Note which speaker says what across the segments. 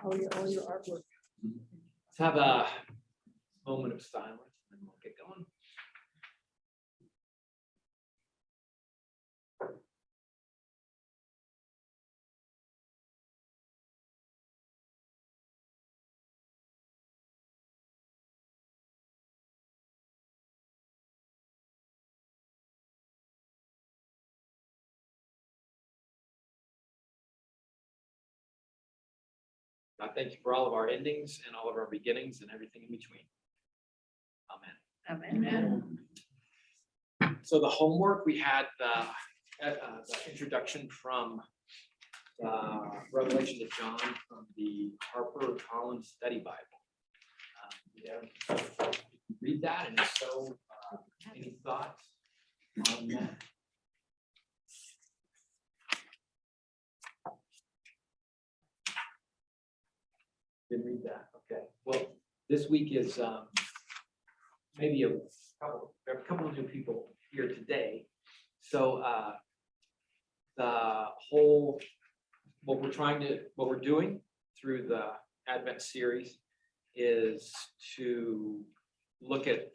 Speaker 1: all your artwork.
Speaker 2: Let's have a moment of silence and then we'll get going. I thank you for all of our endings and all of our beginnings and everything in between. Amen.
Speaker 1: Amen.
Speaker 2: So the homework, we had the introduction from Revelation to John from the Harper Collins Study Bible. Read that, and if so, any thoughts on that? Didn't read that. Okay. Well, this week is maybe there are a couple of new people here today. So the whole what we're doing through the Advent series is to look at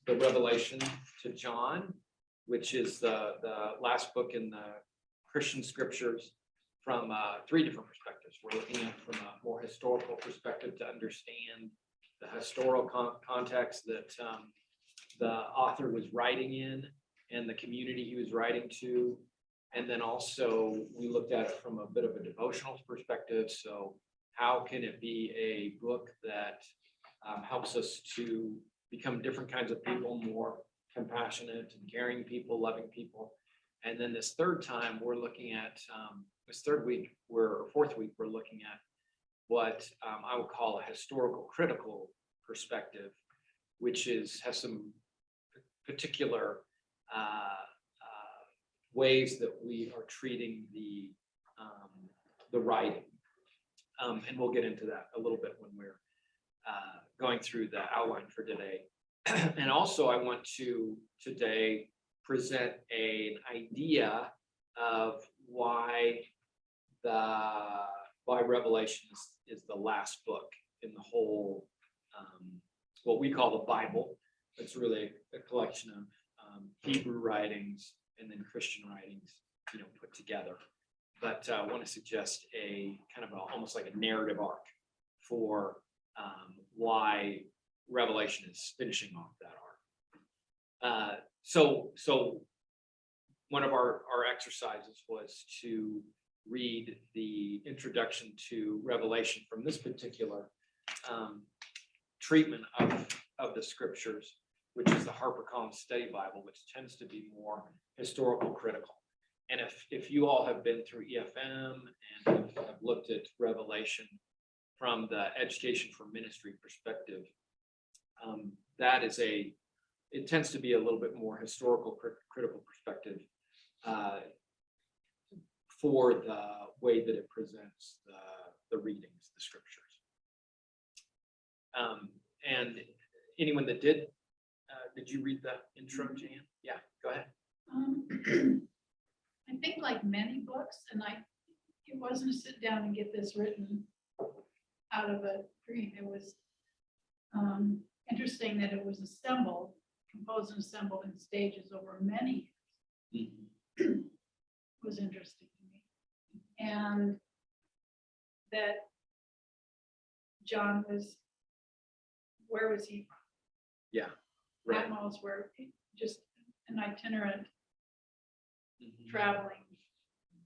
Speaker 2: the Revelation to John, which is the last book in the Christian scriptures, from three different perspectives. We're looking at it from a more historical perspective to understand the historical context that the author was writing in and the community he was writing to. And then also we looked at it from a bit of a devotional perspective. So how can it be a book that helps us to become different kinds of people, more compassionate and caring people, loving people. And then this third time we're looking at this fourth week, we're looking at what I would call a historical critical perspective, which has some particular ways that we are treating the writing. And we'll get into that a little bit when we're going through the outline for today. And also I want to today present an idea of why Revelation is the last book in the whole, what we call the Bible. It's really a collection of Hebrew writings and then Christian writings, put together. But I want to suggest a kind of almost like a narrative arc for why Revelation is finishing off that arc. So one of our exercises was to read the introduction to Revelation from this particular treatment of the scriptures, which is the HarperCollins Study Bible, which tends to be more historical critical. And if you all have been through EFM and have looked at Revelation from the education for ministry perspective, it tends to be a little bit more historical critical perspective for the way that it presents the readings, the scriptures. And anyone that did you read the intro, Jan? Yeah, go ahead.
Speaker 1: I think like many books, and it wasn't a sit down and get this written out of a dream. It was interesting that it was composed and assembled in stages over many years. Mm-hmm. Was interesting to me. And that John where was he from?
Speaker 2: Yeah, right.
Speaker 1: Patmos, where just an itinerant traveling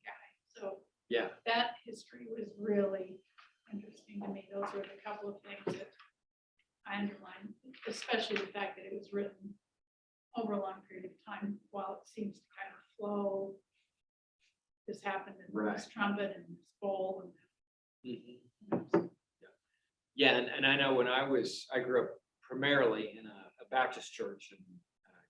Speaker 1: guy. So
Speaker 2: yeah,
Speaker 1: that history was really interesting to me. Those were the couple of things that I underlined, especially the fact that it was written over a long period of time while it seems to kind of flow. This happened in this trumpet and this bowl. And
Speaker 2: yeah, and I know when I grew up primarily in a Baptist church in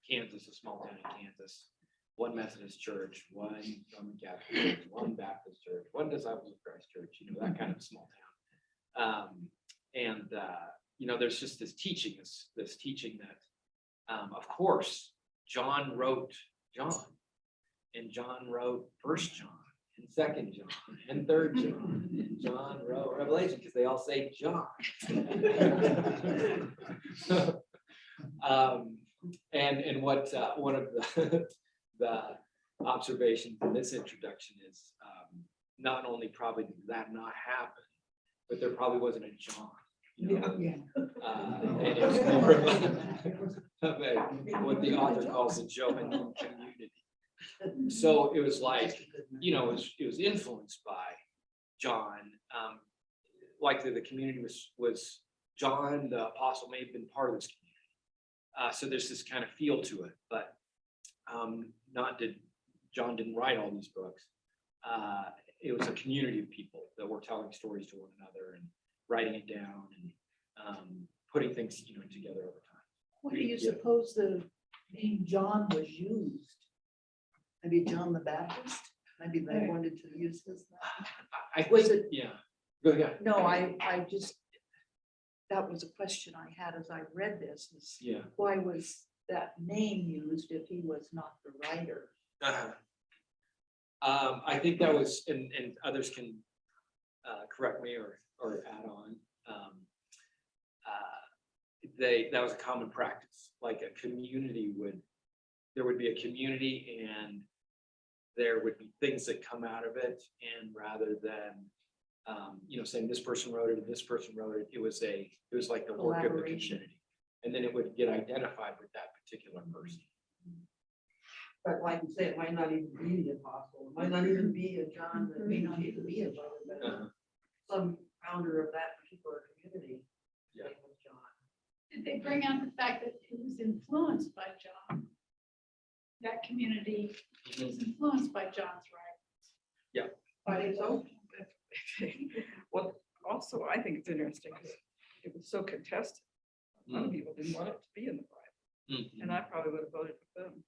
Speaker 2: Kansas, a small town in Kansas, one Methodist church, one Roman Catholic church, one Baptist church, one Disciples of Christ church, that kind of small town. There's just this teaching that, of course, John wrote John, and John wrote First John, and Second John, and Third John, and John wrote Revelation, because they all say John. And what one of the observations in this introduction is, not only probably did that not happen, but there probably wasn't a John. You know? And it was more of what the author calls a Johannine community. So it was like, you know, it was influenced by John. Likely the community was John, the apostle, may have been part of this community. So there's this kind of feel to it, but John didn't write all these books. It was a community of people that were telling stories to one another and writing it down and putting things, you know, together over time.
Speaker 3: What do you suppose the name John was used? Maybe John the Baptist? Maybe they wanted to use his name.
Speaker 2: I
Speaker 3: Was
Speaker 2: think,
Speaker 3: it-
Speaker 2: yeah. Go ahead.
Speaker 3: No, I just, that was a question I had as I read this, is
Speaker 2: Yeah.
Speaker 3: why was that name used if he was not the writer?
Speaker 2: I think that was, and others can correct me or add on. That was a common practice. Like a community there would be a community, and there would be things that come out of it. And rather than you know, saying this person wrote it and this person wrote it, it was like the work of the
Speaker 3: Collaboration.
Speaker 2: community, and then it would get identified with that particular person.
Speaker 4: But like you say, it might not even be the apostle, it might not even be a John, that may not even be a John, but some founder of that particular community.
Speaker 2: Yeah.
Speaker 4: name was John.
Speaker 1: Did they bring out the fact that it was influenced by John? That community was influenced by John's writing.
Speaker 4: I think so.
Speaker 5: Well, also, I think it's interesting because it was so contested. A lot of people didn't want it to be in the Bible,
Speaker 2: Mhm.
Speaker 5: and I probably would have voted for them.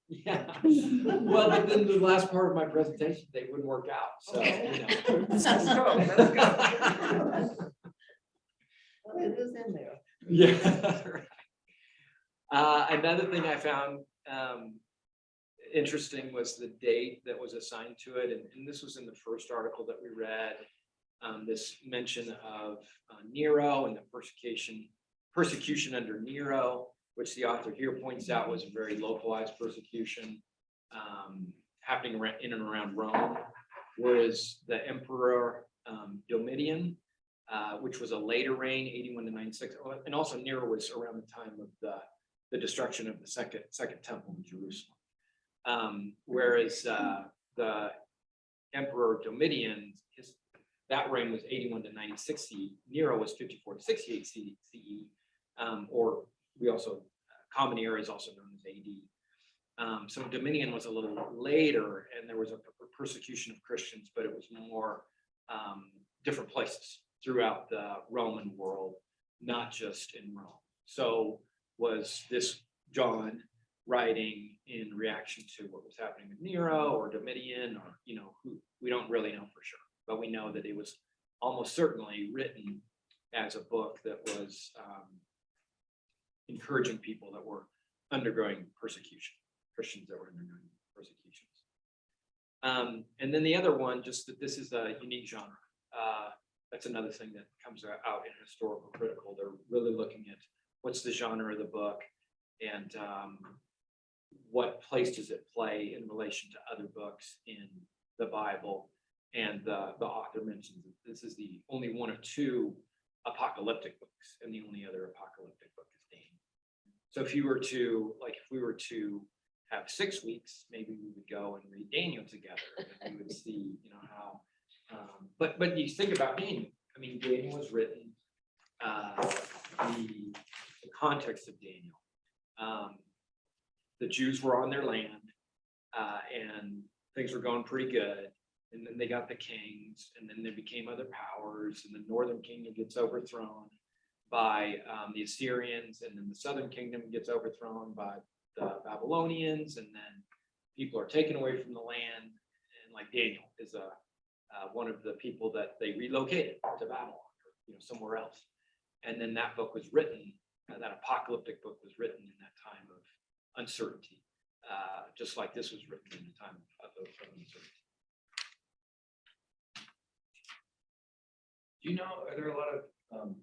Speaker 2: Yeah. Well, but then the last part of my presentation, they wouldn't work out. So, you know.
Speaker 5: Let's go, let's go.
Speaker 4: Well, it is in there.
Speaker 2: Yeah. Right. Another thing I found interesting was the date that was assigned to it. And this was in the first article that we read. This mention of Nero and the persecution under Nero, which the author here points out was a very localized persecution happening in and around Rome, whereas the Emperor Domitian, which was a later reign, 81 to 96, and also Nero was around the time of the destruction of the second temple in Jerusalem. Whereas the Emperor Domitian, that reign was 81 to 96 CE. Nero was 54 to 68 CE, or we also, Common Era is also known as AD. So Domitian was a little later, and there was a persecution of Christians, but it was more different places throughout the Roman world, not just in Rome. So was this John writing in reaction to what was happening with Nero or Domitian, or, you know, who, we don't really know for sure, but we know that it was almost certainly written as a book that was encouraging people that were undergoing persecution, Christians that were undergoing persecutions. And then the other one, just that this is a unique genre. That's another thing that comes out in historical critical. They're really looking at what's the genre of the book, and what place does it play in relation to other books in the Bible. And the author mentions that this is the only one of two apocalyptic books, and the only other apocalyptic book is Daniel. So if we were to have 6 weeks, maybe we would go and read Daniel together, and we would see, you know, how. But you think about Daniel. I mean, Daniel was written. The context of Daniel. The Jews were on their land, and things were going pretty good. And then they got the kings, and then there became other powers, and the northern kingdom gets overthrown by the Assyrians, and then the southern kingdom gets overthrown by the Babylonians, and then people are taken away from the land. And like Daniel is one of the people that they relocated to Babylon, or, you know, somewhere else. And then that book was written, that apocalyptic book was written in that time of uncertainty. just like this was written in the time of those Romans.
Speaker 6: Do you know, are there a lot of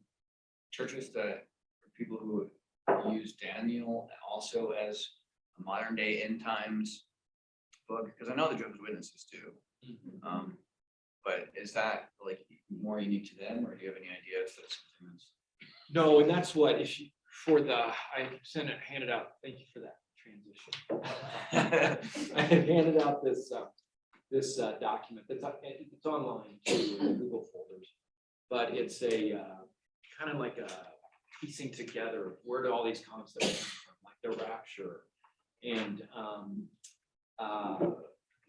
Speaker 6: churches that, or people who use Daniel also as a modern day end times book? Because I know the Jehovah's Witnesses do. But is that like more unique to them, or do you have any idea if that's something that's?
Speaker 2: No, and that's what if you, for the, I handed out, thank you for that transition. I had handed out this, this document that's, it's online too, in Google folders. But it's a kind of like a piecing together, where do all these concepts come from, like the rapture and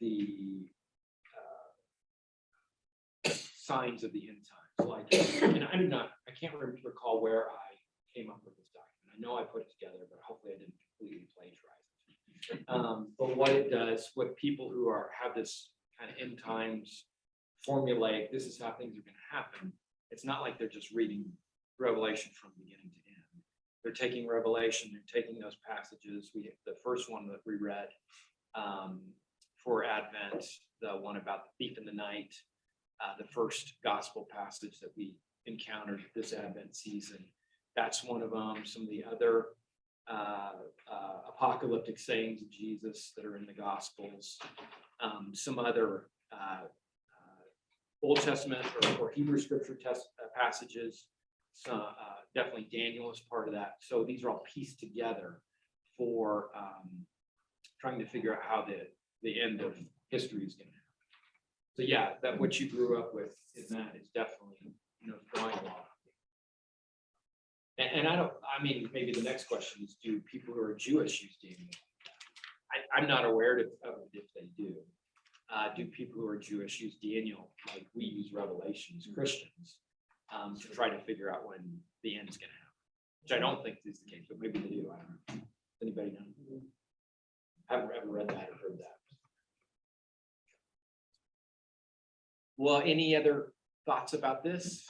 Speaker 2: the signs of the end times. Like, and I can't recall where I came up with this document. I know I put it together, but hopefully I didn't completely plagiarize it. But what it does, what people who have this kind of end times formulaic, this is how things are going to happen. It's not like they're just reading Revelation from beginning to end. They're taking Revelation, they're taking those passages. The first one that we read for Advent, the one about the thief in the night, the first gospel passage that we encountered this Advent season. That's one of them. Some of the other apocalyptic sayings of Jesus that are in the Gospels. Some other Old Testament or Hebrew scripture passages. So definitely Daniel is part of that. So these are all pieced together for trying to figure out how the end of history is going to happen. So yeah, that what you grew up with in that is definitely, drawing a lot. And I mean, maybe the next question is, do people who are Jewish use Daniel? I'm not aware of it if they do. Do people who are Jewish use Daniel like we use Revelation as Christians to try to figure out when the end is going to happen? Which I don't think is the case, but maybe they do. I don't know. Does anybody know? I've ever read that or heard that. Well, any other thoughts about this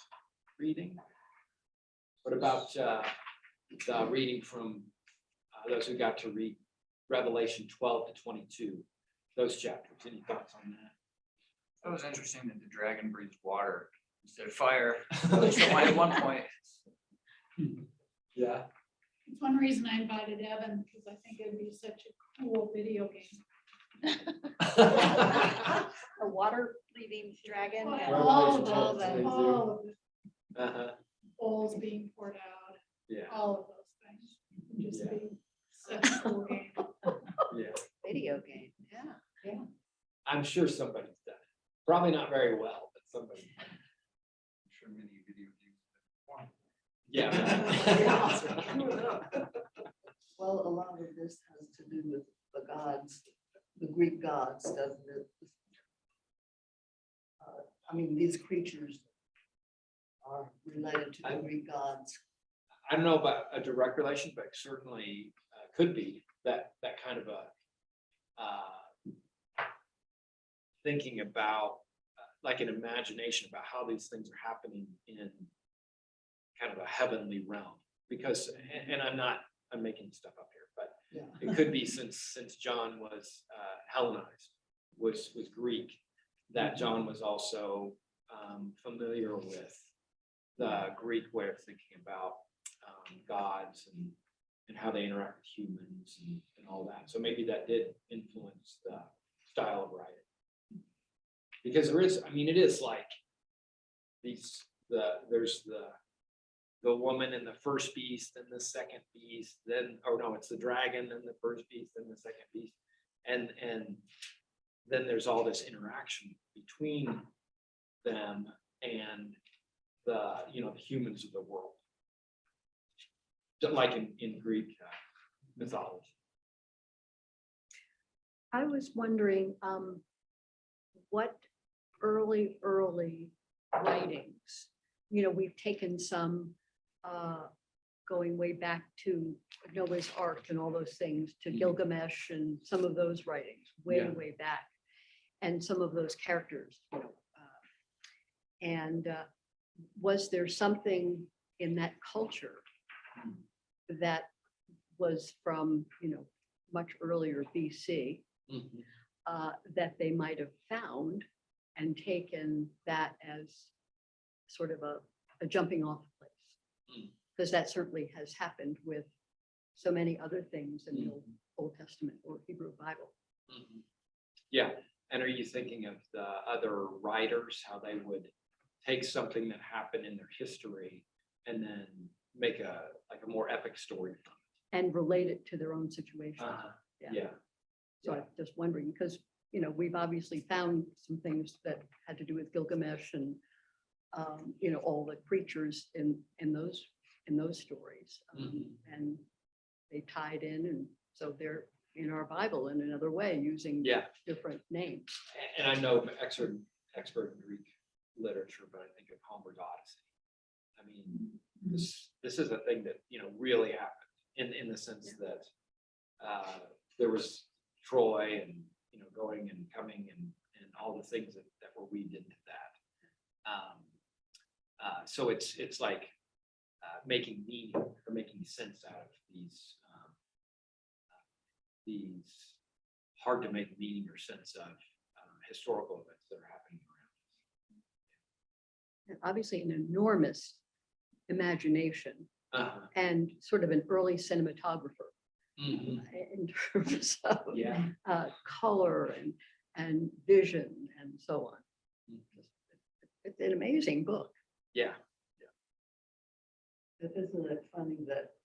Speaker 2: reading? What about the reading from those who got to read Revelation 12 to 22, those chapters? Any thoughts on that?
Speaker 6: That was interesting that the dragon breathes water instead of fire. At least at one point.
Speaker 2: Yeah.
Speaker 1: It's one reason I invited Evan, because I think it'd be such a cool video game.
Speaker 7: A water breathing dragon.
Speaker 1: Well,
Speaker 7: and
Speaker 1: all of
Speaker 7: all
Speaker 1: those,
Speaker 7: the-
Speaker 1: all of the
Speaker 2: Uh-huh.
Speaker 1: bowls being poured out,
Speaker 2: Yeah.
Speaker 1: all of those things. Just
Speaker 2: Yeah.
Speaker 1: be such a cool game.
Speaker 2: Yeah.
Speaker 7: Video game, yeah.
Speaker 2: I'm sure somebody's done it. Probably not very well, but somebody.
Speaker 6: I'm sure many video games.
Speaker 2: Yeah.
Speaker 3: Well, a lot of this has to do with the gods, the Greek gods, doesn't it? I mean, these creatures are related to the Greek gods.
Speaker 2: I don't know about a direct relation, but certainly could be that kind of a thinking about like an imagination about how these things are happening in kind of a heavenly realm. Because, and I'm making stuff up here, but
Speaker 3: Yeah.
Speaker 2: it could be since John was Hellenized, was Greek, that John was also familiar with the Greek way of thinking about gods and how they interact with humans and all that. So maybe that did influence the style of writing. Because there is, I mean, it is like there's the woman and the first beast and the second beast, then, oh no, it's the dragon and the first beast and the second beast. And then there's all this interaction between them and the humans of the world. Just like in Greek mythology.
Speaker 7: I was wondering, what early writings, we've taken some, going way back to Noah's Ark and all those things, to
Speaker 2: Mhm.
Speaker 7: Gilgamesh and some of those writings, way,
Speaker 2: Yeah.
Speaker 7: way back. And some of those characters, and was there something in that culture that was from, much earlier BC,
Speaker 2: Mhm.
Speaker 7: that they might have found and taken that as sort of a jumping off place.
Speaker 2: Mm.
Speaker 7: Because that certainly has happened with so many other things in the Old Testament or Hebrew Bible.
Speaker 2: Mhm. Yeah, and are you thinking of the other writers, how they would take something that happened in their history and then make a more epic story from
Speaker 7: And relate it to their own situation.
Speaker 2: it?
Speaker 7: Yeah. So I'm just wondering, because, we've obviously found some things that had to do with Gilgamesh and, all the creatures in those stories. And they tied in, and so they're in our Bible in another way, using
Speaker 2: Yeah.
Speaker 7: different names.
Speaker 2: And I know I'm an expert in Greek literature, but I think of Homer's Odyssey. I mean, this is a thing that, really happened in the sense that there was Troy and, going and coming and all the things that were weaved into that. So it's like making meaning or making sense out of these hard to make meaning or sense of historical events that are happening around
Speaker 7: And obviously an enormous imagination
Speaker 2: us.
Speaker 7: and sort of an early cinematographer
Speaker 2: Mhm.
Speaker 7: in terms of
Speaker 2: Yeah.
Speaker 7: color and vision and so on.
Speaker 2: Mhm.
Speaker 7: It's an amazing book.
Speaker 2: Yeah.
Speaker 3: But isn't it funny that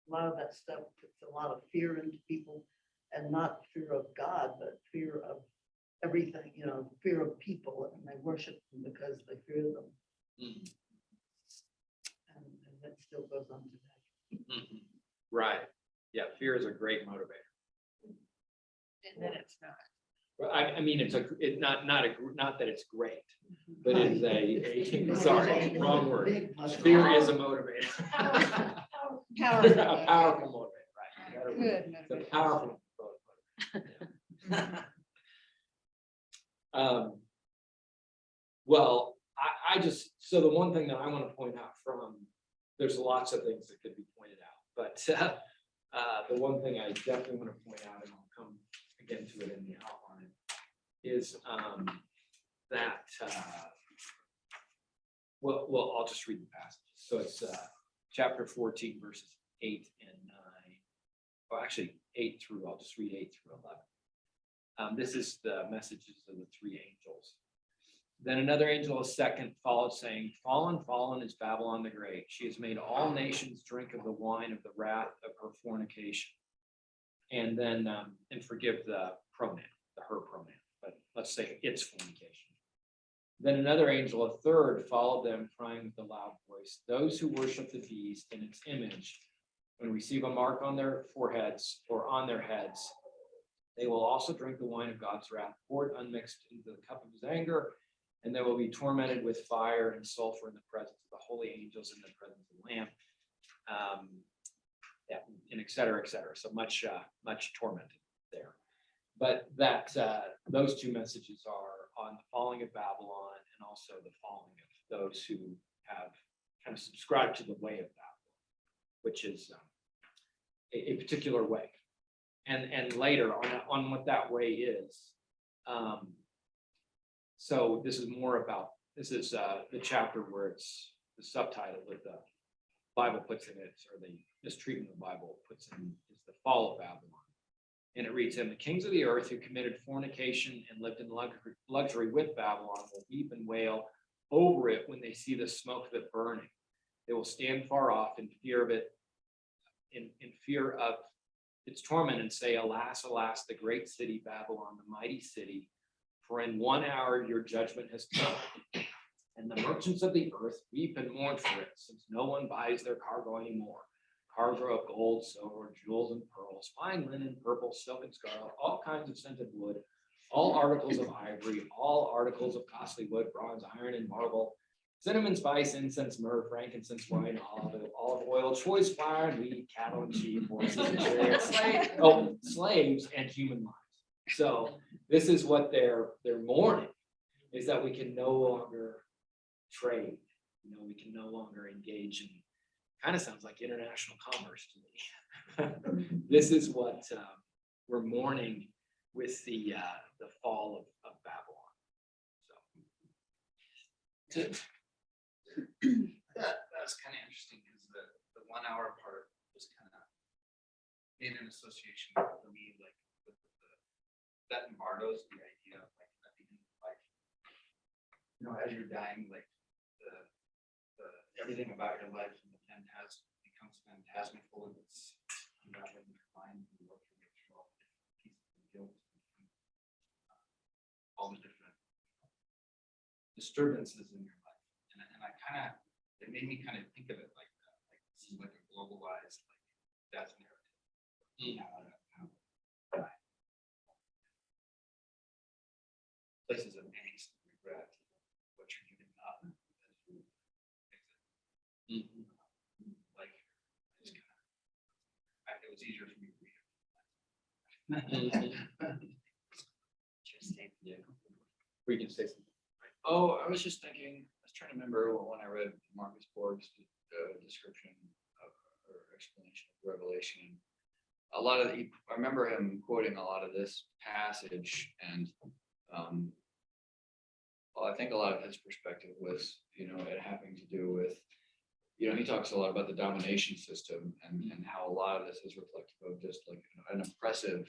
Speaker 3: a lot of that stuff puts a lot of fear into people, and not fear of God, but fear of everything, fear of people, and they worship them because they fear them.
Speaker 2: Mhm.
Speaker 3: And that still goes on today.
Speaker 2: Mhm. Right. Yeah. Fear is a great motivator.
Speaker 5: And then it's not.
Speaker 2: Well, I mean, it's not that it's great, but it's sorry, wrong word.
Speaker 3: Big motivator.
Speaker 2: Fear is a motivator. A powerful motivator, right.
Speaker 5: Good.
Speaker 2: It's a powerful motivator. Well, so the one thing that I want to point out there's lots of things that could be pointed out, but the one thing I definitely want to point out, and I'll come again to it in the outline, is that, well, I'll just read the passage. So it's chapter 14, verses 8 and 9. Well, actually, I'll just read 8 through 11. This is the messages of the three angels. Then another angel, a second, followed, saying, "Fallen, fallen is Babylon the Great. She has made all nations drink of the wine of the wrath of her fornication." And then, and forgive the pronoun, her pronoun, but let's say its fornication. Then another angel, a third, followed them, crying with a loud voice, "Those who worship the beast and its image and receive a mark on their foreheads or on their heads, they will also drink the wine of God's wrath, poured unmixed into the cup of his anger, and they will be tormented with fire and sulfur in the presence of the holy angels and the presence of the Lamb." And et cetera, et cetera. So much tormented there. But those two messages are on the falling of Babylon and also the falling of those who have kind of subscribed to the way of Babylon, which is a particular way. And later on what that way is. So this is the chapter where it's the subtitle that the Bible puts in it, or the mistreatment of the Bible puts in, is the fall of Babylon. And it reads, "And the kings of the earth who committed fornication and lived in luxury with Babylon will weep and wail over it when they see the smoke of it burning. They will stand far off in fear of it, in fear of its torment, and say, 'Alas, alas, the great city Babylon, the mighty city, for in 1 hour your judgment has come. And the merchants of the earth weep and mourn for it, since no one buys their cargo anymore. Cargo of gold, silver, jewels, and pearls, fine linen, purple, silk, and scarlet, all kinds of scented wood, all articles of ivory, all articles of costly wood, bronze, iron, and marble, cinnamon, spice, incense, myrrh, frankincense, wine, olive oil, choice flour, and wheat, cattle, and sheep, horses, and chariots, slaves, and human lives.'" So this is what they're mourning, is that we can no longer trade. We can no longer engage in kind of sounds like international commerce to me. This is what we're mourning with the fall of Babylon. So.
Speaker 6: That's kind of interesting because the 1 hour part was kind of made an association for me, like with that Bardo's, the idea of like, as you're dying, like the everything about your life and the becomes phantasmical and it's unraveling in your mind and you work your way through all the different pieces of guilt, all the different disturbances in your life. And I kind of, it made me kind of think of it like that, like this is like a globalized like death narrative. How places of angst and regret, what you're giving up as you exit. Like, it's kind of, it was easier for me to read it.
Speaker 2: Interesting. Yeah. We can say something.
Speaker 6: Oh, I was just thinking, I was trying to remember when I read Marcus Borg's description of, or explanation of Revelation. A lot of, I remember him quoting a lot of this passage, and well, I think a lot of his perspective was, it having to do with, he talks a lot about the domination system and how a lot of this is reflective of just like an oppressive,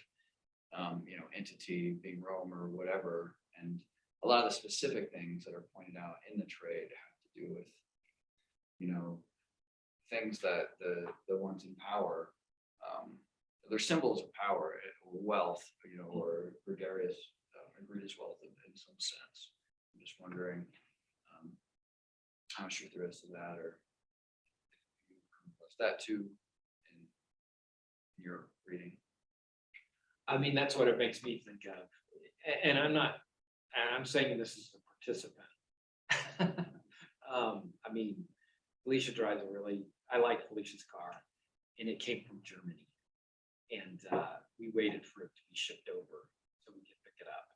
Speaker 6: entity being Rome or whatever. And a lot of the specific things that are pointed out in the trade have to do with, things that the ones in power, they're symbols of power, wealth, or gregarious wealth in some sense. I'm just wondering how much truth there is to that, or if you come across that too in your reading.
Speaker 2: I mean, that's what it makes me think of. And I'm saying this as a participant. I mean, Felicia drives I like Felicia's car, and it came from Germany. And we waited for it to be shipped over so we could pick it up.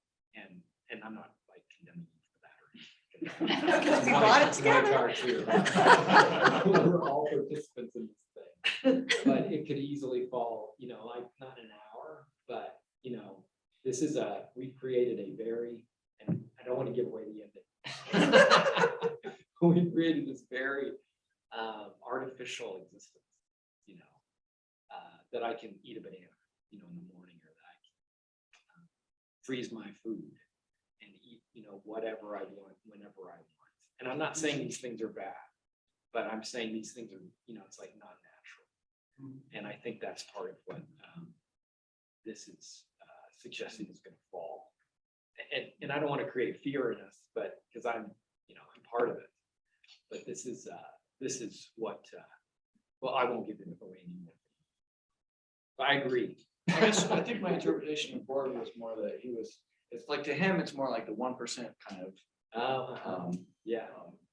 Speaker 2: And I'm not like condemning you for that or anything.
Speaker 3: We bought it
Speaker 2: My car
Speaker 3: together.
Speaker 2: too. We're all participants in this thing. But it could easily fall, like not an hour, but this is we've created a very, and I don't want to give away the ending. We created this very artificial existence, that I can eat a banana, in the morning, or that I can freeze my food and eat, whatever I want, whenever I want. And I'm not saying these things are bad, but I'm saying these things are, it's like not natural. And I think that's part of what this is suggesting is going to fall. And I don't want to create fear in us, but because I'm part of it. But this is what, well, I won't give it away anymore. But I agree.
Speaker 6: I think my interpretation of Borg was more that it's like to him, it's more like the 1% kind of,
Speaker 2: Yeah.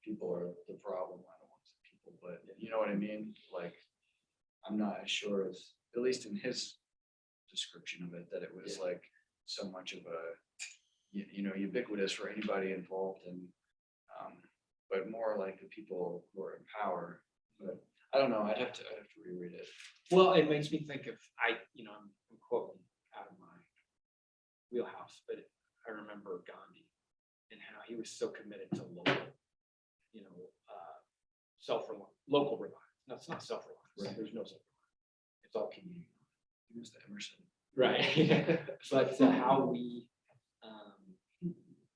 Speaker 6: people are the problem. I don't want to say people, but you know what I mean? Like, I'm not as sure as, at least in his description of it, that it was like so much of a, ubiquitous for anybody involved, and but more like the people who are in power. But I don't know. I'd have to reread it.
Speaker 2: Well, it makes me think of, I'm quoting out of my wheelhouse, but I remember Gandhi and how he was so committed to local, local reliance. No, it's not self-reliance.
Speaker 6: Right.
Speaker 2: There's no self-reliance. It's all community.
Speaker 6: He was the Emerson.
Speaker 2: Right. But how we,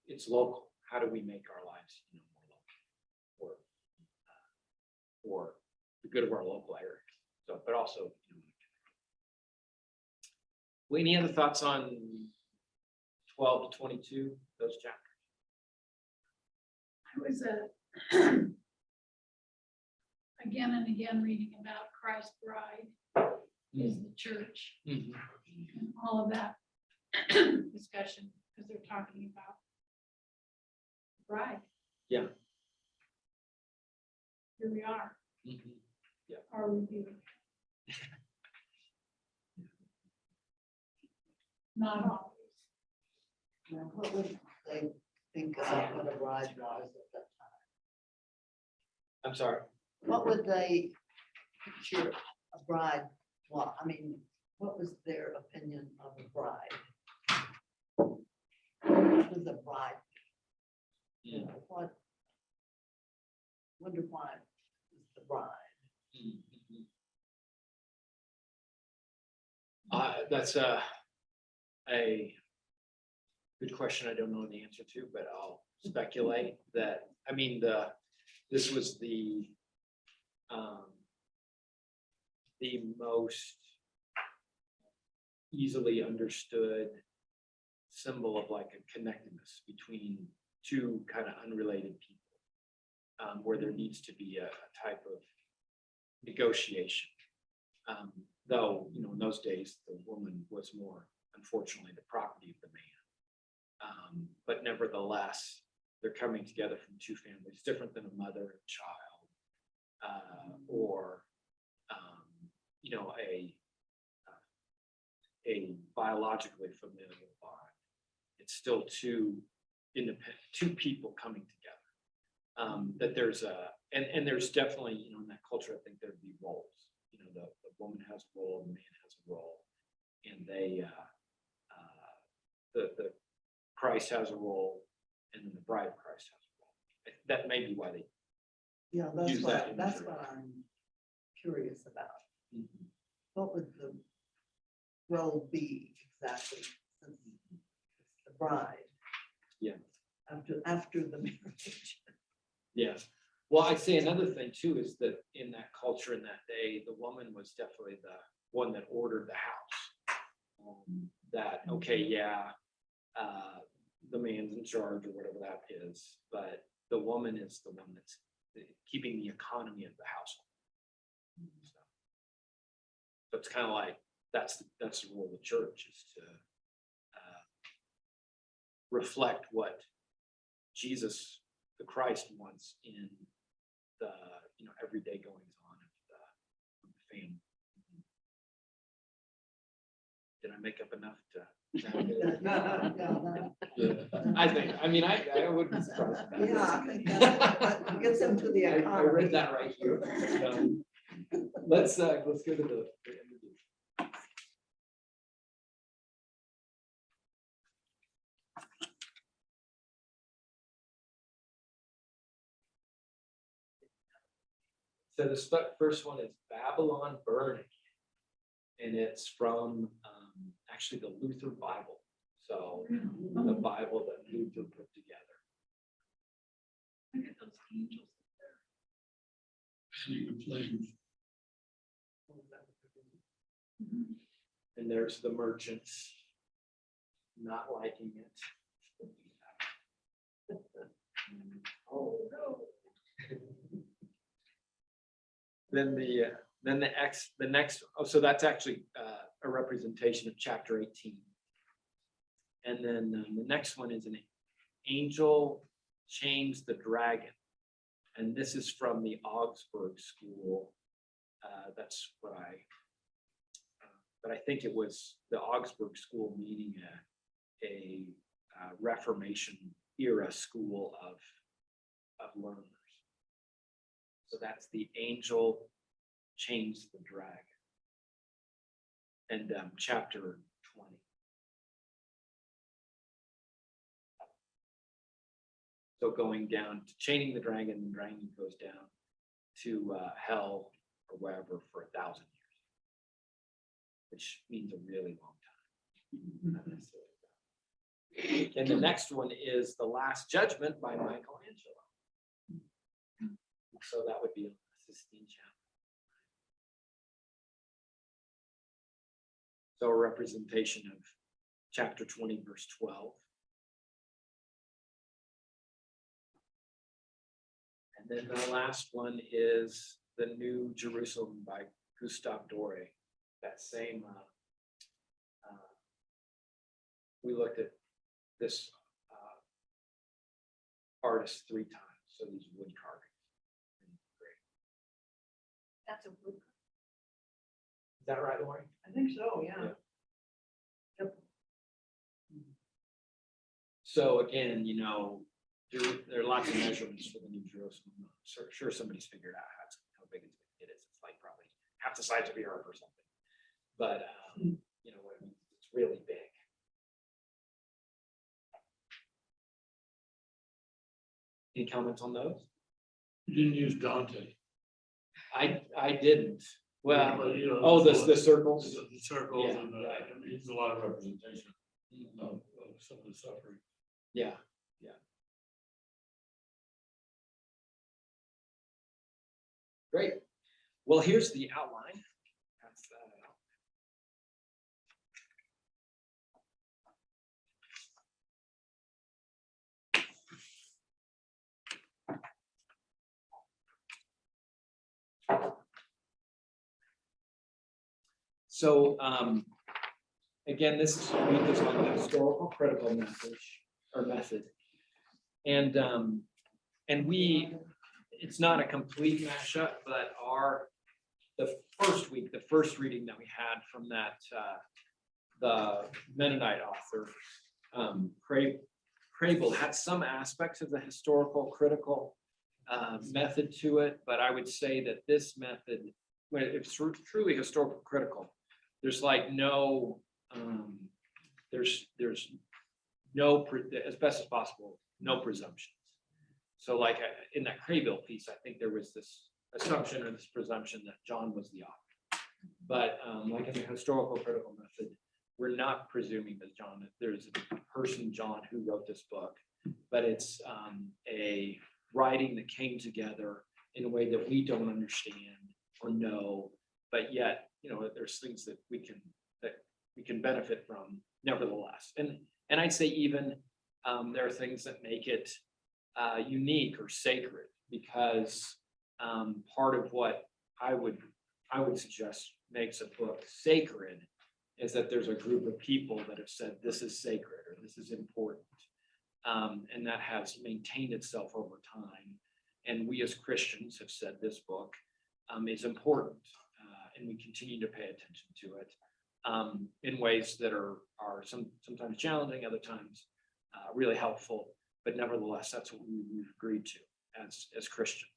Speaker 2: it's local. How do we make our lives, more local, or the good of our local area? So, but also, well, any other thoughts on 12 to 22, those chapters?
Speaker 1: I was again and again reading about Christ's bride is the church, and all of that discussion, because they're talking about the bride.
Speaker 2: Yeah.
Speaker 1: Here we are.
Speaker 2: Yeah.
Speaker 1: Are we beautiful? Not always.
Speaker 3: Now, what would they think about what a bride was at that time?
Speaker 2: I'm sorry.
Speaker 3: What would they picture a bride, well, I mean, what was their opinion of a bride? What was a bride? You know, what? Wonder why is the bride?
Speaker 2: That's a good question. I don't know the answer to, but I'll speculate that, I mean, this was the most easily understood symbol of like a connectedness between two kind of unrelated people, where there needs to be a type of negotiation. Though, you know, in those days, the woman was more, unfortunately, the property of the man. But nevertheless, they're coming together from two families, different than a mother and child, or, you know, a biologically familial bond. It's still two independent, two people coming together. That there's and there's definitely, you know, in that culture, I think there'd be roles. You know, the woman has a role, the man has a role, and they, the Christ has a role, and then the bride of Christ has a role. That may be why they.
Speaker 3: Yeah,
Speaker 2: Use that
Speaker 3: that's
Speaker 2: imagery.
Speaker 3: what I'm curious about.
Speaker 2: Mhm.
Speaker 3: What would the role be exactly? Since it's the bride.
Speaker 2: Yeah.
Speaker 3: After the marriage.
Speaker 2: Yeah. Well, I'd say another thing too is that in that culture in that day, the woman was definitely the one that ordered the house. That, okay, yeah, the man's in charge or whatever that is, but the woman is the one that's keeping the economy of the household. So it's kind of like, that's the role of the church, is to reflect what Jesus, the Christ, wants in the, you know, everyday goings on of the family. Did I make up enough to? Yeah, I think, I mean, I wouldn't be surprised.
Speaker 3: Yeah, I think that gets into the
Speaker 2: I
Speaker 3: economy.
Speaker 2: read that right here. Let's go to the interview. So the first one is Babylon Burning. And it's from actually the Luther Bible. So the Bible that Luther put together.
Speaker 1: Look at those angels.
Speaker 2: And there's the merchants not liking it. Oh, no. Then the next, oh, so that's actually a representation of chapter 18. And then the next one is an angel chains the dragon. And this is from the Augsburg school. That's what but I think it was the Augsburg school, meaning a Reformation era school of learners. So that's the angel chains the dragon. And chapter 20. So going down to chaining the dragon goes down to hell or wherever for 1,000 years, which means a really long time. And the next one is The Last Judgment by Michelangelo. So that would be a Sistine Chapel. So a representation of chapter 20, verse 12. And then the last one is The New Jerusalem by Gustave Doré. That same, we looked at this artist 3 times, so these wood carvings.
Speaker 1: That's a wood.
Speaker 2: Is that right, Lori?
Speaker 4: I think so, yeah.
Speaker 2: So again, you know, there are lots of measurements for the New Jerusalem. Sure somebody's figured out how big it is. It's like probably half the size of Europe or something. But, you know, what I mean, it's really big. Any comments on those?
Speaker 8: You didn't use Dante.
Speaker 2: I didn't. Well,
Speaker 8: But, you know,
Speaker 2: oh,
Speaker 8: there's a
Speaker 2: the
Speaker 8: lot-
Speaker 2: circles.
Speaker 8: The circles
Speaker 2: Yeah,
Speaker 8: and,
Speaker 2: right.
Speaker 8: I mean, it's a lot of representation of some of the suffering.
Speaker 2: Yeah. Great. Well, here's the outline. That's that out. So, again, this is read this on the historical critical message or method. And it's not a complete mashup, but the first reading that we had from that, the Mennonite author, Craybeal, had some aspects of the historical critical method to it, but I would say that this method, when it's truly historical critical, there's like no, there's no, as best as possible, no presumptions. So like in that Craybeal piece, I think there was this assumption or this presumption that John was the author. But like in the historical critical method, we're not presuming that there's a person, John, who wrote this book, but it's a writing that came together in a way that we don't understand or know, but yet, you know, there's things that we can benefit from nevertheless. And I'd say even there are things that make it unique or sacred, because part of what I would suggest makes a book sacred is that there's a group of people that have said this is sacred or this is important, and that has maintained itself over time. And we as Christians have said this book is important, and we continue to pay attention to it in ways that are sometimes challenging, other times really helpful. But nevertheless, that's what we've agreed to as Christians.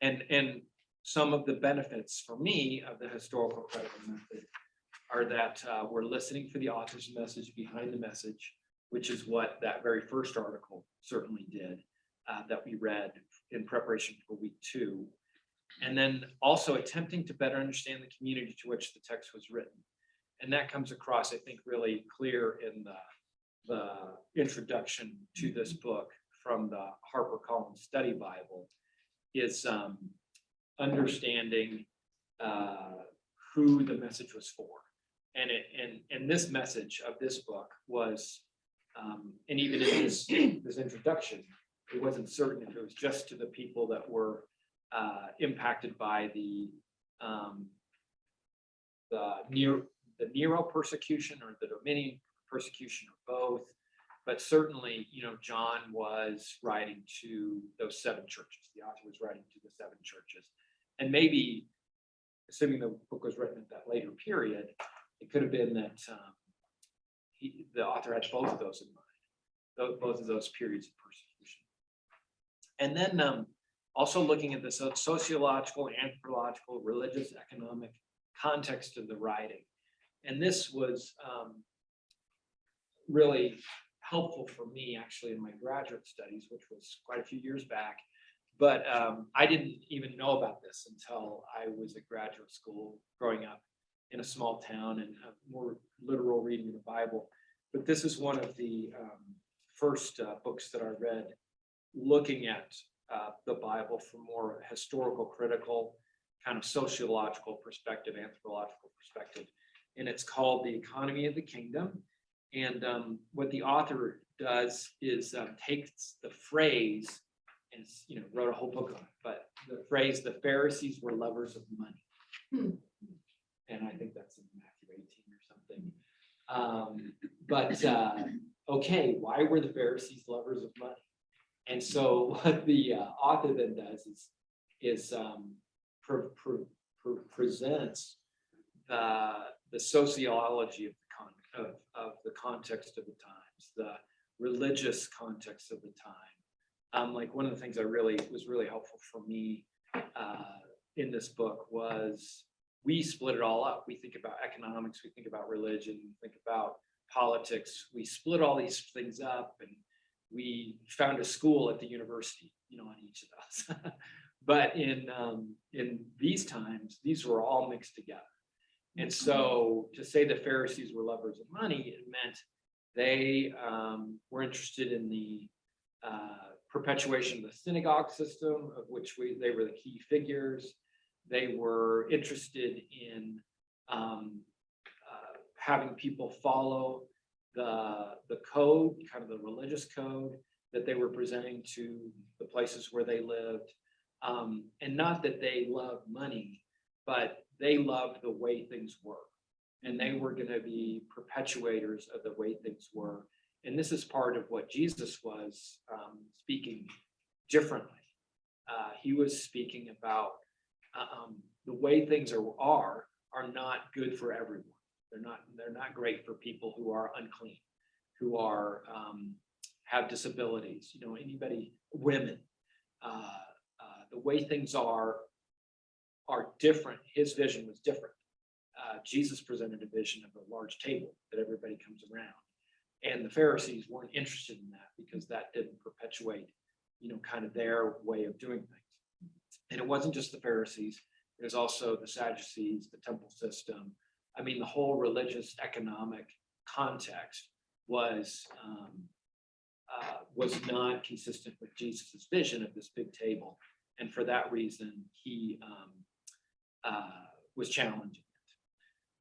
Speaker 2: And some of the benefits for me of the historical critical method are that we're listening for the author's message behind the message, which is what that very first article certainly did, that we read in preparation for week 2. And then also attempting to better understand the community to which the text was written. And that comes across, I think, really clear in the introduction to this book from the HarperCollins Study Bible, is understanding who the message was for. And this message of this book was, and even in this introduction, it wasn't certain if it was just to the people that were impacted by the Nero persecution or the Dominion persecution, or both. But certainly, you know, John was writing to those 7 churches. The author was writing to the 7 churches. And maybe, assuming the book was written at that later period, it could have been that the author had both of those in mind, both of those periods of persecution. And then also looking at the sociological, anthropological, religious, economic context of the writing. And this was really helpful for me actually in my graduate studies, which was quite a few years back. But I didn't even know about this until I was at graduate school growing up in a small town and more literal reading of the Bible. But this is one of the first books that I read looking at the Bible from more historical, critical, kind of sociological perspective, anthropological perspective. And it's called The Economy of the Kingdom. And what the author does is takes the phrase and, you know, wrote a whole book on it, but the phrase, the Pharisees were lovers of money. And I think that's in Matthew 18 or something. Okay, why were the Pharisees lovers of money? And so what the author then does is presents the sociology of the context of the times, the religious context of the time. Like one of the things was really helpful for me in this book was we split it all up. We think about economics, we think about religion, we think about politics. We split all these things up and we found a school at the university, on each of those. But in these times, these were all mixed together. And so to say the Pharisees were lovers of money, it meant they were interested in the perpetuation of the synagogue system, of which they were the key figures. They were interested in having people follow the code, kind of the religious code that they were presenting to the places where they lived. And not that they loved money, but they loved the way things were. And they were going to be perpetuators of the way things were. And this is part of what Jesus was speaking differently. He was speaking about the way things are not good for everyone. They're not great for people who are unclean, who are have disabilities. Anybody, women. The way things are different. His vision was different. Jesus presented a vision of a large table that everybody comes around. And the Pharisees weren't interested in that because that didn't perpetuate, kind of their way of doing things. And it wasn't just the Pharisees. It was also the Sadducees, the temple system. I mean, the whole religious economic context was not consistent with Jesus's vision of this big table. And for that reason, he was challenging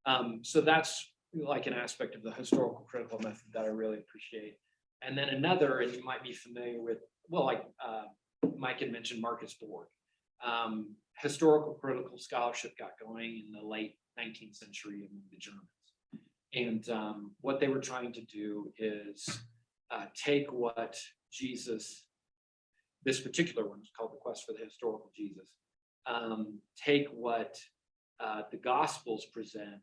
Speaker 2: it. So that's like an aspect of the historical critical method that I really appreciate. And then another, and you might be familiar with, like Mike had mentioned Marcus Borg. Historical critical scholarship got going in the late 19th century among the Germans. And what they were trying to do is take what Jesus, this particular one is called The Quest for the Historical Jesus, take what the Gospels present,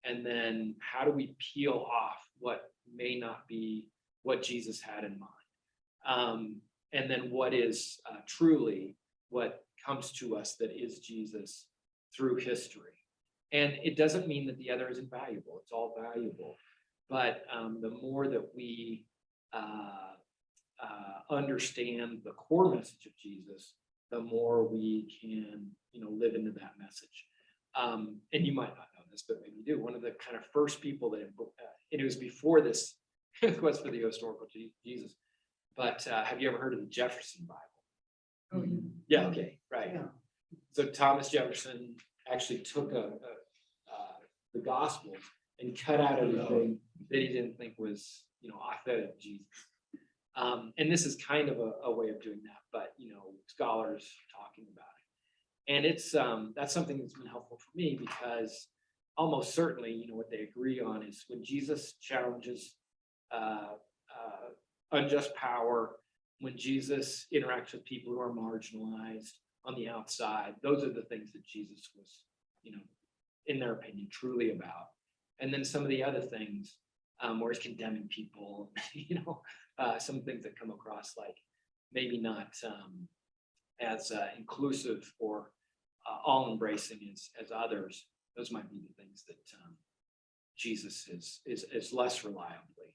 Speaker 2: and then how do we peel off what may not be what Jesus had in mind? And then what is truly what comes to us that is Jesus through history. And it doesn't mean that the other isn't valuable. It's all valuable. But the more that we understand the core message of Jesus, the more we can, live into that message. And you might not know this, but maybe you do. One of the kind of first people that, and it was before this Quest for the Historical Jesus, but have you ever heard of the Jefferson Bible?
Speaker 5: Oh, yeah.
Speaker 2: Yeah, okay, right.
Speaker 3: Yeah.
Speaker 2: So Thomas Jefferson actually took the Gospels and cut out everything that he didn't think was, authentic Jesus. And this is kind of a way of doing that, but scholars talking about it, and it's that's something that's been helpful for me because almost certainly, what they agree on is when Jesus challenges unjust power, when Jesus interacts with people who are marginalized on the outside, those are the things that Jesus was, in their opinion, truly about. And then some of the other things, where he's condemning people, some things that come across like maybe not as inclusive or all embracing as others. Those might be the things that Jesus is less reliably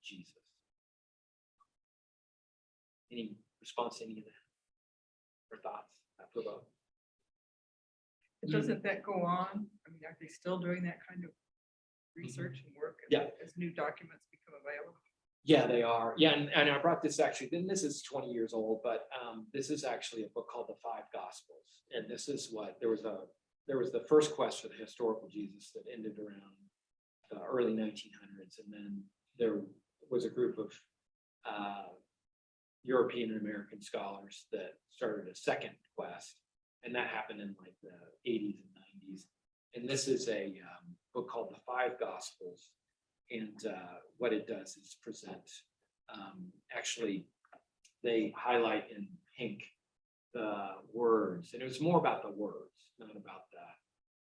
Speaker 2: Jesus. Any response to any of that or thoughts?
Speaker 5: Doesn't that go on? I mean, are they still doing that kind of research and work?
Speaker 2: Yeah.
Speaker 5: As new documents become available?
Speaker 2: Yeah, they are. Yeah, and I brought this actually, then this is 20 years old, but this is actually a book called The Five Gospels. And this is what, there was the first quest for the historical Jesus that ended around the early 1900s. And then there was a group of European and American scholars that started a second quest. And that happened in like the 80s and 90s. And this is a book called The Five Gospels. And what it does is present, actually, they highlight in pink the words. And it was more about the words, not about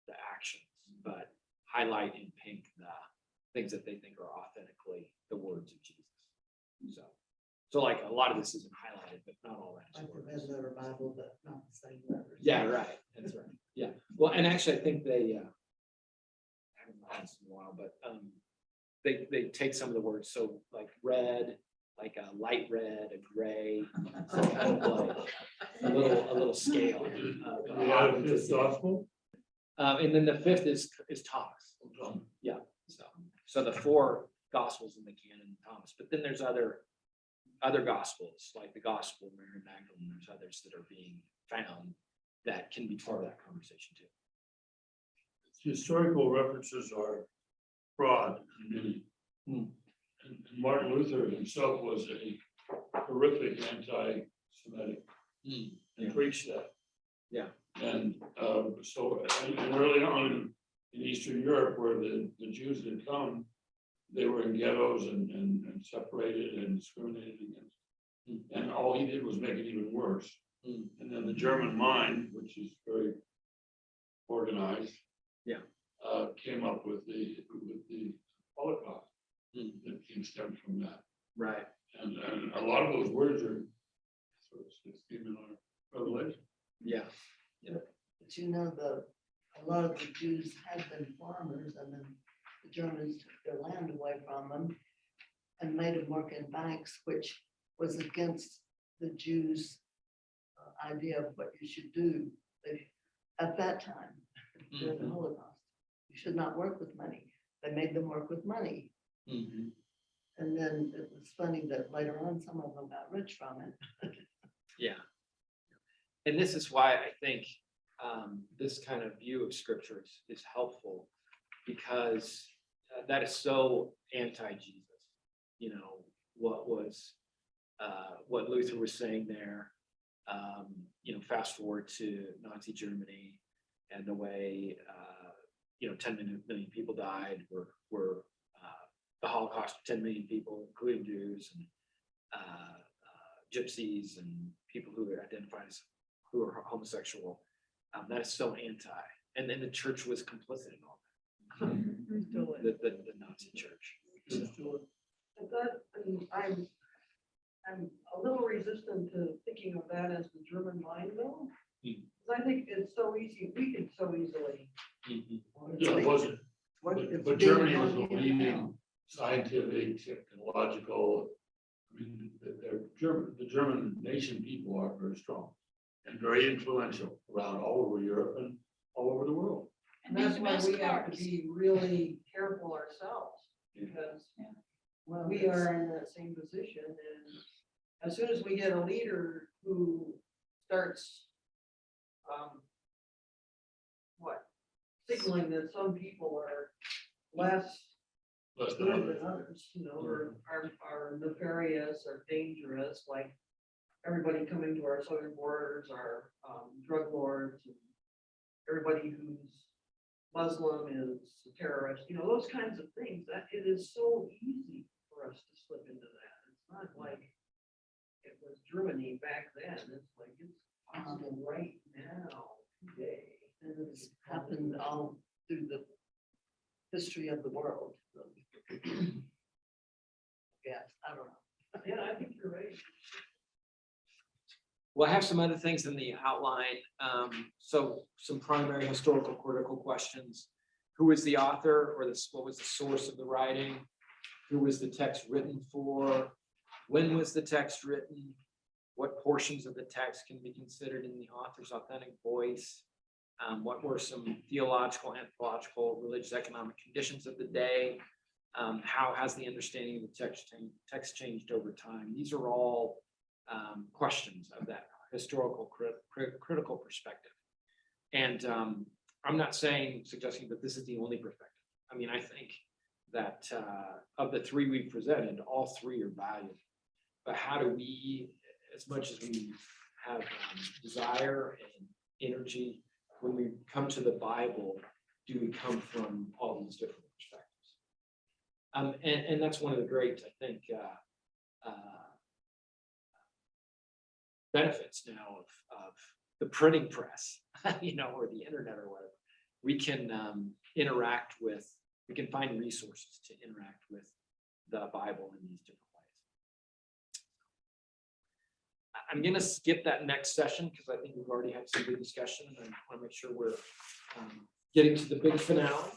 Speaker 2: the actions, but highlight in pink the things that they think are authentically the words of Jesus. So like a lot of this is in highlight divided, but not all that is
Speaker 3: Like the
Speaker 2: words.
Speaker 3: red letter Bible, but not the same letters.
Speaker 2: Yeah, right, that's right, yeah, well, and actually, I think they, I haven't asked in a while, but, they take some of the words, so like red, like a light red, a gray, so kind of like a little scale. of,
Speaker 8: We have this gospel.
Speaker 2: And then the fifth is Thomas, so the four gospels in the canon, Thomas, but then there's other gospels, like the gospel of Mary Magdalene, there's others that are being found that can be part of that conversation too.
Speaker 8: Historical references are broad and many.
Speaker 2: Hmm.
Speaker 8: And Martin Luther himself was a horrific anti-Semitic and preached that.
Speaker 2: Yeah.
Speaker 8: And and early on in Eastern Europe, where the Jews had come, they were in ghettos and separated and discriminated against. And all he did was make it even worse. And then the German mind, which is very organized.
Speaker 2: Yeah.
Speaker 8: Came up with the Holocaust that came stemmed from that.
Speaker 2: Right.
Speaker 8: And a lot of those words are sort of seen in our Revelation.
Speaker 2: Yeah.
Speaker 3: But you know, a lot of the Jews had been farmers, and then the Germans took their land away from them and made them work in banks, which was against the Jews' idea of what you should do. At that time, during the Holocaust, you should not work with money. They made them work with money.
Speaker 2: Mhm.
Speaker 3: And then it was funny that later on, some of them got rich from it.
Speaker 2: Yeah. And this is why I think this kind of view of scripture is helpful, because that is so anti-Jesus. You know, what Luther was saying there, fast forward to Nazi Germany and the way, 10 million people died, were the Holocaust of 10 million people, including Jews and gypsies and people who identify as who are homosexual. That is so anti, and then the church was complicit in all that. The Nazi church. So,
Speaker 4: But I'm a little resistant to thinking of that as the German mind though. Because I think it's so easy, we could so easily.
Speaker 8: Yeah, it wasn't. But Germany was the leading
Speaker 3: now.
Speaker 8: scientific, technological. I mean, the German nation people are very strong and very influential around all over Europe and all over the world.
Speaker 1: And
Speaker 4: And
Speaker 1: made
Speaker 4: that's
Speaker 1: the
Speaker 4: why
Speaker 1: best
Speaker 4: we have to
Speaker 1: cars.
Speaker 4: be really careful ourselves, because
Speaker 3: Well,
Speaker 4: we are in that same position, and as soon as we get a leader who starts, signaling that some people are less
Speaker 8: Less than
Speaker 4: good
Speaker 8: others.
Speaker 4: than others, or are nefarious or dangerous, like everybody coming to our southern borders are drug lords, and everybody who's Muslim is a terrorist, those kinds of things, that it is so easy for us to slip into that. It's not like it was Germany back then, it's like it's possible right now, today.
Speaker 3: And it's happened all through the history of the world. Yes, I don't know.
Speaker 4: Yeah, I think you're right.
Speaker 2: Well, I have some other things in the outline. So some primary historical critical questions. Who is the author, or what was the source of the writing? Who was the text written for? When was the text written? What portions of the text can be considered in the author's authentic voice? What were some theological, anthropological, religious, economic conditions of the day? How has the understanding of the text changed over time? These are all questions of that historical critical perspective. And I'm not suggesting that this is the only perspective. I mean, I think that of the three we've presented, all three are valuable. But how do we, as much as we have desire and energy, when we come to the Bible, do we come from all these different perspectives? And that's one of the great, I think, benefits now of the printing press, or the internet or whatever. We can we can find resources to interact with the Bible in these different ways. I'm gonna skip that next session because I think we've already had some good discussion and I want to make sure we're getting to the big finale.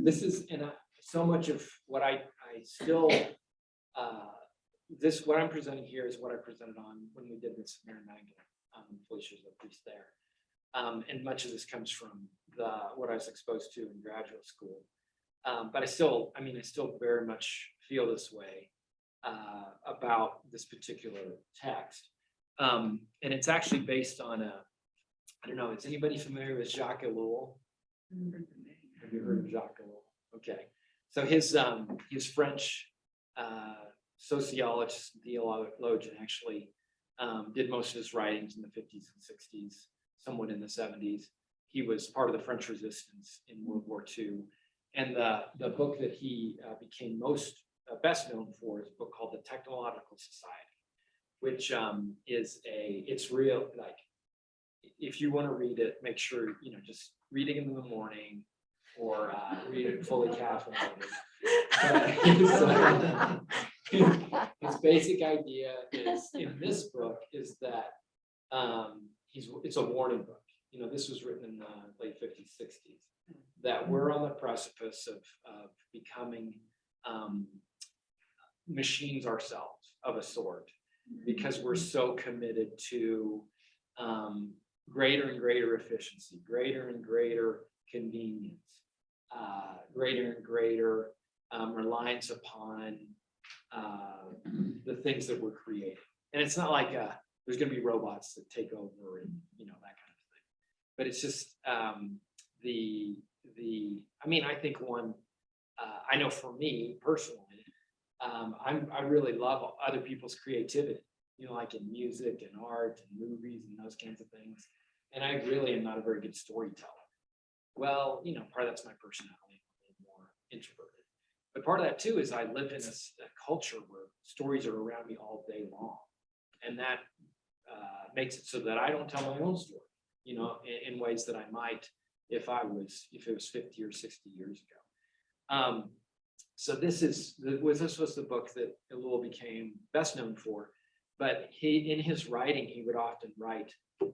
Speaker 2: This is, and so much of what I still, what I'm presenting here is what I presented on when we did this Mary Magdalene, Felicia's a priest there. And much of this comes from what I was exposed to in graduate school. But I still very much feel this way about this particular text. And it's actually based on I don't know, is anybody familiar with Jacques Ellul? Have you heard of Jacques Ellul? Okay, so his French sociologist and theologian actually did most of his writings in the 50s and 60s, somewhat in the 70s. He was part of the French resistance in World War II. And the book that he became best known for is a book called The Technological Society, which it's real, like, if you want to read it, make sure, just read it in the morning or read it fully caffeinated. But his basic idea is in this book is that it's a warning book. This was written in the late 50s, 60s, that we're on the precipice of becoming machines ourselves of a sort, because we're so committed to greater and greater efficiency, greater and greater convenience, greater and greater reliance upon the things that we're creating. And it's not like there's going to be robots that take over and that kind of thing. But it's just I think I know for me personally, I really love other people's creativity, like in music and art and movies and those kinds of things. And I really am not a very good storyteller. Well, part of that's my personality, I'm more introverted. But part of that too is I live in a culture where stories are around me all day long. And that makes it so that I don't tell my own story, in ways that I might if it was 50 or 60 years ago. So this was the book that Ellul became best known for. But in his writing, he would often write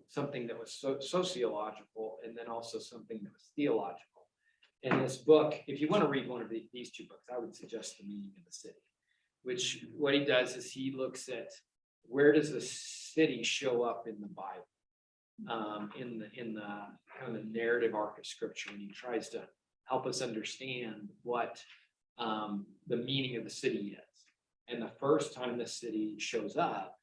Speaker 2: something that was sociological and then also something that was theological. In this book, if you want to read one of these two books, I would suggest The Meaning of the City, which what he does is he looks at where does the city show up in the Bible, in the kind of narrative arc of Scripture, and he tries to help us understand what the meaning of the city is. And the first time the city shows up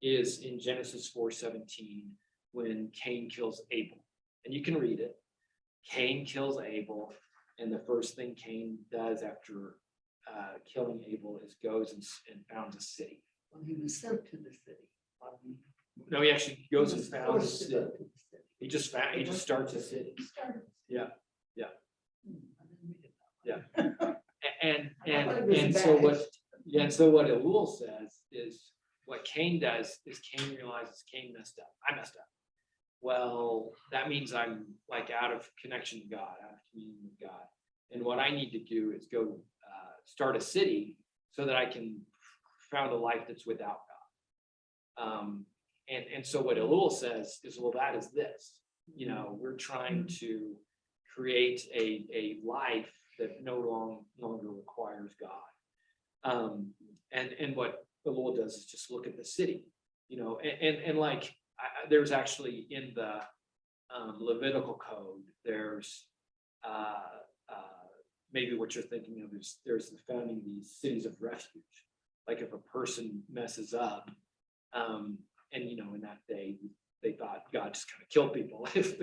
Speaker 2: is in Genesis 4:17, when Cain kills Abel. And you can read it. Cain kills Abel, and the first thing Cain does after killing Abel is goes and founds a city.
Speaker 3: When he was sent to the city.
Speaker 2: No, he actually goes and
Speaker 3: He was
Speaker 2: founds a
Speaker 3: forced to
Speaker 2: city.
Speaker 3: go to the city.
Speaker 2: He just starts a city. Yeah.
Speaker 3: I didn't read it that way.
Speaker 2: And so what Ellul says is what Cain does is Cain realizes Cain messed up. I messed up. Well, that means I'm like out of connection to God, out of communion with God. And what I need to do is go start a city so that I can found a life that's without God. And so what Ellul says is, well, that is this. We're trying to create a life that no longer requires God. And what Ellul does is just look at the city, and like there's actually in the Levitical code, there's maybe what you're thinking of is there's the founding these cities of refuge. Like if a person messes up, and in that day they thought God just kind of killed people if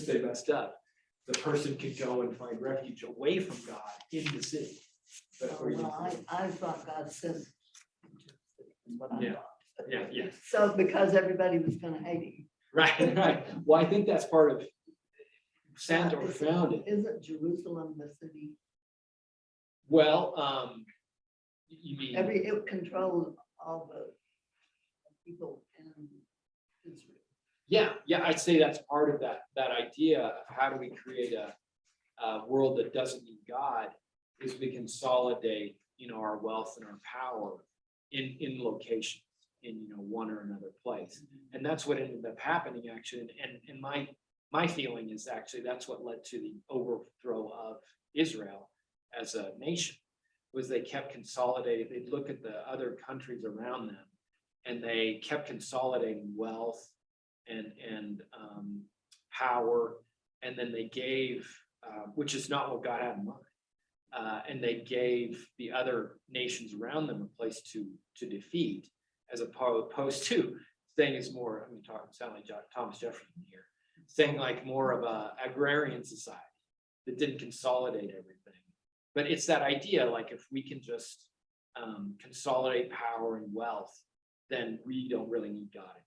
Speaker 2: they messed up. The person could go and find refuge away from God in the city. But where you-
Speaker 3: I thought God sent him to the city, is what I
Speaker 2: Yeah.
Speaker 3: thought.
Speaker 2: Yeah.
Speaker 3: So because everybody was gonna hate him.
Speaker 2: Right. Well, I think that's part of Santa found it.
Speaker 3: Isn't Jerusalem the city?
Speaker 2: Well, you mean,
Speaker 3: It controls all the people in Israel.
Speaker 2: yeah, I'd say that's part of that idea of how do we create a world that doesn't need God, is we consolidate, our wealth and our power in locations, in, one or another place. And that's what ended up happening, actually. And my feeling is actually that's what led to the overthrow of Israel as a nation, was they kept consolidating. They'd look at the other countries around them, and they kept consolidating wealth and power, and then they gave, which is not what God had in mind. And they gave the other nations around them a place to defeat, as opposed to saying it's more, sound like Thomas Jefferson here, saying like more of a agrarian society that didn't consolidate everything. But it's that idea, like if we can just consolidate power and wealth, then we don't really need God anymore.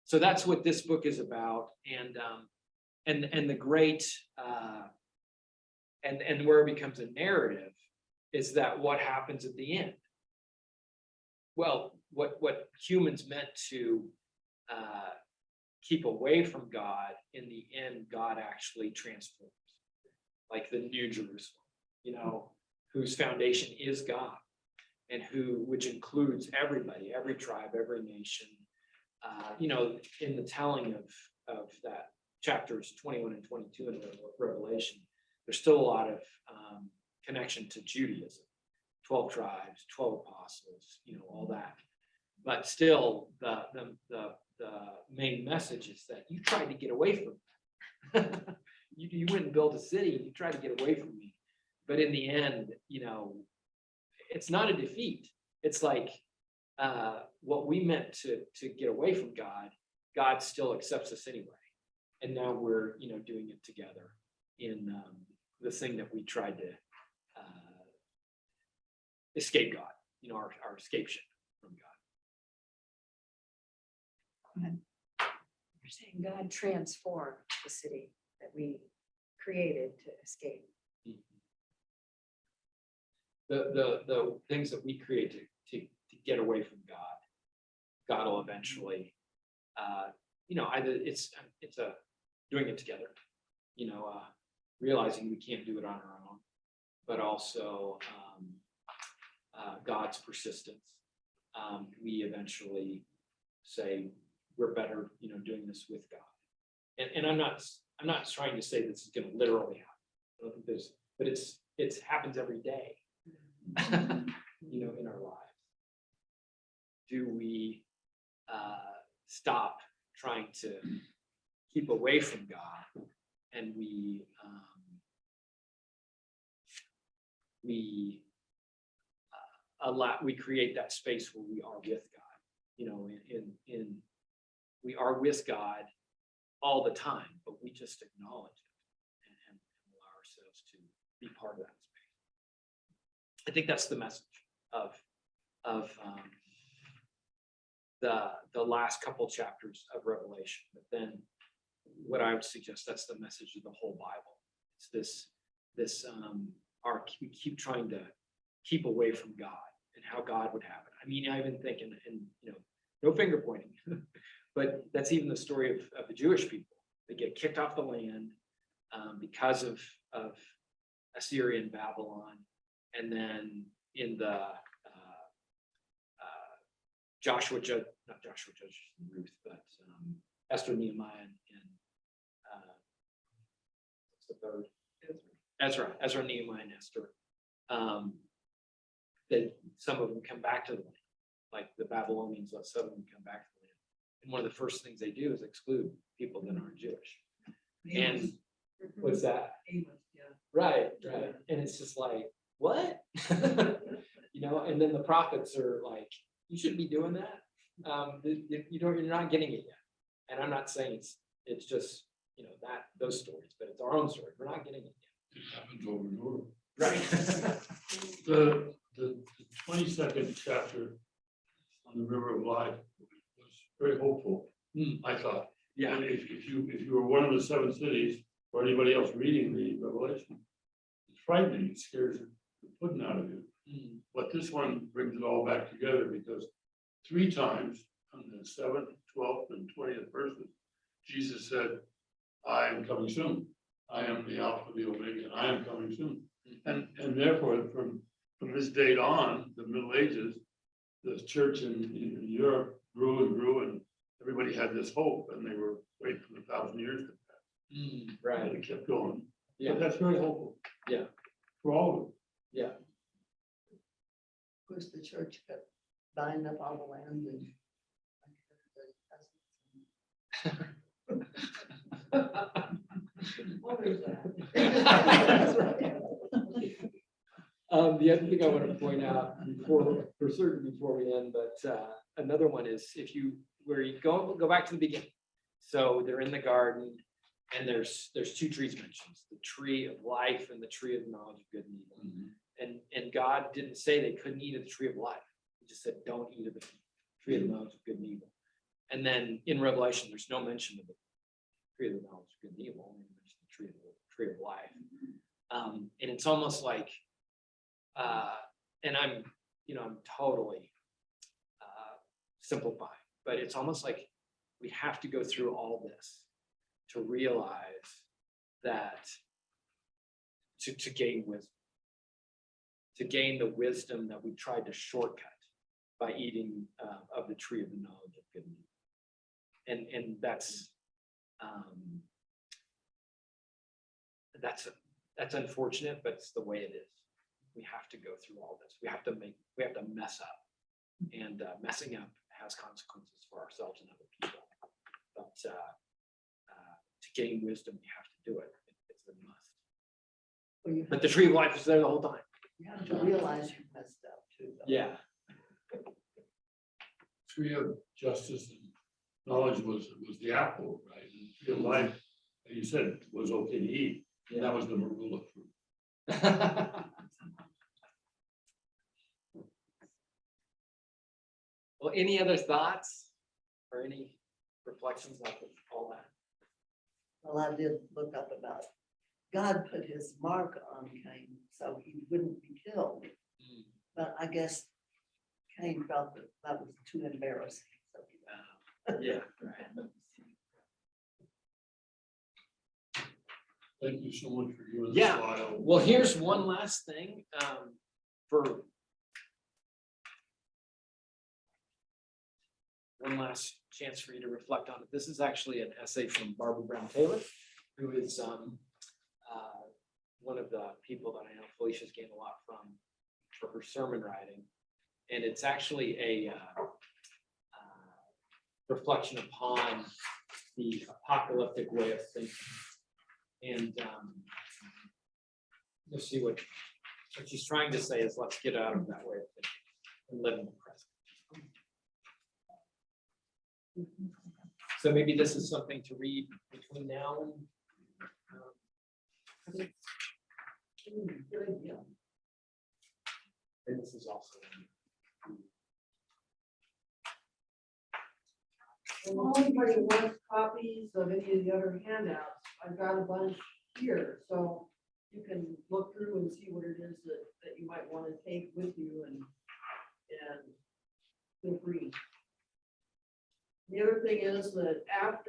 Speaker 2: So that's what this book is about, and the great and where it becomes a narrative is that what happens at the end. Well, what humans meant to keep away from God, in the end, God actually transforms, like the New Jerusalem, whose foundation is God, and which includes everybody, every tribe, every nation. In the telling of that chapters 21 and 22 in the Revelation, there's still a lot of connection to Judaism, 12 tribes, 12 apostles, all that. But still, the main message is that you tried to get away from me. You went and built a city, and you tried to get away from me. But in the end, it's not a defeat. It's like what we meant to get away from God, God still accepts us anyway. And now we're, doing it together in the thing that we tried to escape God, our escape ship from God.
Speaker 9: You're saying God transformed the city that we created to escape.
Speaker 2: The things that we create to get away from God will eventually, either it's a doing it together, realizing we can't do it on our own, but also God's persistence. We eventually say we're better, doing this with God. And I'm not trying to say this is going to literally happen. I don't think but it happens every day, in our lives. Do we stop trying to keep away from God, and we create that space where we are with God, we are with God all the time, but we just acknowledge it and allow ourselves to be part of that space. I think that's the message of the last couple chapters of Revelation. But then what I would suggest, that's the message of the whole Bible. It's this we keep trying to keep away from God and how God would have it. I even think, and no finger pointing, but that's even the story of the Jewish people. They get kicked off the land because of Assyria and Babylon. And then in the not Joshua, Judge, Ruth, but Esther, Nehemiah, and what's the third? Ezra, Nehemiah, and Esther. That some of them come back to the land, like the Babylonians let some of them come back to the land. And one of the first things they do is exclude people that aren't Jewish. And what's that?
Speaker 4: Amos, yeah.
Speaker 2: Right. And it's just like, what? And then the prophets are like, you shouldn't be doing that. You're not getting it yet. And I'm not saying it's just, those stories, but it's our own story. We're not getting it yet.
Speaker 8: It happens over and over.
Speaker 2: Right.
Speaker 8: The 22nd chapter on the River of Life was very hopeful, I thought.
Speaker 2: Yeah.
Speaker 8: And if you were one of the 7 cities, or anybody else reading the Revelation, it's frightening, it scares the pudding out of you. But this one brings it all back together, because 3 times on the 7th, 12th, and 20th verses, Jesus said, I am coming soon. I am the Alpha, the Omega, and I am coming soon. And therefore, from from this date on, the Middle Ages, the church in Europe grew and grew, and everybody had this hope, and they were waiting for 1,000 years to pass.
Speaker 2: Right,
Speaker 8: And it kept going.
Speaker 2: yeah,
Speaker 8: But that's very hopeful.
Speaker 2: Yeah.
Speaker 8: For all of them.
Speaker 2: yeah.
Speaker 3: Of course, the church kept buying up all the land and.
Speaker 4: Always that.
Speaker 3: That's right.
Speaker 2: The other thing I want to point out before, for certain before we end, but another one is if you, where you go back to the beginning. So they're in the garden and there's two trees mentioned, the tree of life and the tree of the knowledge of good and evil. And God didn't say they couldn't eat of the tree of life. He just said, don't eat of the tree of the knowledge of good and evil. And then in Revelation, there's no mention of the tree of the knowledge of good and evil, only mention the tree of life. And it's almost like, and I'm totally simplifying, but it's almost like we have to go through all this to realize that to gain wisdom, to gain the wisdom that we tried to shortcut by eating of the tree of the knowledge of good and evil. And that's unfortunate, but it's the way it is. We have to go through all this. We have to mess up, and messing up has consequences for ourselves and other people. But to gain wisdom, you have to do it. It's a must.
Speaker 3: Well, you
Speaker 2: But the tree of life is there the whole time.
Speaker 3: have to realize you messed up too. though.
Speaker 2: Yeah.
Speaker 8: Tree of justice and knowledge was the apple, right? And the tree of life, like you said, was okay to eat. And that was the rule of fruit.
Speaker 2: Well, any other thoughts or any reflections on all that?
Speaker 3: Well, I did look up about, God put his mark on Cain so he wouldn't be killed. But I guess Cain felt that that was too embarrassing. So he
Speaker 2: Yeah. Right.
Speaker 8: Thank you so much for giving us.
Speaker 2: Yeah.
Speaker 8: Lyle.
Speaker 2: Well, here's one last thing for one last chance for you to reflect on it. This is actually an essay from Barbara Brown Taylor, who is one of the people that I know Felicia's gained a lot from for her sermon writing. And it's actually a reflection upon the apocalyptic way of thinking. And you'll see what she's trying to say is let's get out of that way of thinking and live in the present. So maybe this is something to read between now and
Speaker 3: good idea.
Speaker 2: and this is also.
Speaker 4: Well, anybody wants copies of any of the other handouts, I've got a bunch here, so you can look through and see what it is that you might want to take with you and feel free. The other thing is that after